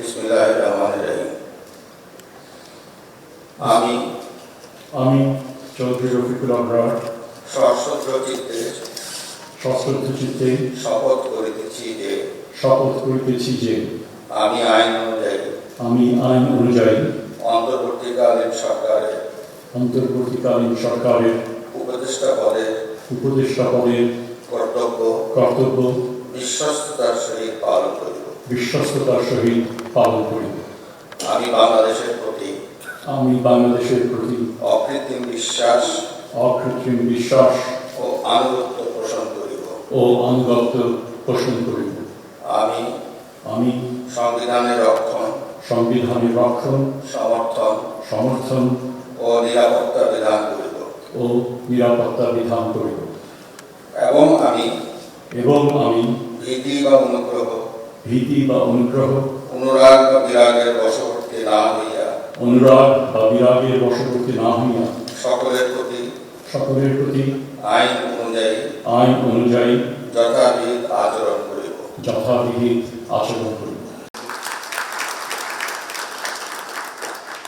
বিসমিল্লাহির রহমানির রহিম। আমি চৌধুরী রফিকুল আবরার সশ্রদ্ধ চিত্তে শপথ করিতেছি যে আমি আইন অনুযায়ী অন্তর্বর্তীকালীন সরকারের উপদেষ্টা পদের কর্তব্য বিশ্বস্ততার সহিত পালন করিব। আমি বাংলাদেশের প্রতি অকৃত্রিম বিশ্বাস ও আনুগত্য পোষণ করিব। আমি সংবিধানের রক্ষণ সমর্থন ও নিরাপত্তা বিধান করিব এবং আমি ভীতি বা অনুগ্রহ অনুরাগ বা বিরাগের বশবর্তী না হইয়া সকলের প্রতি আইন অনুযায়ী যথাবিহিত আচরণ করিব।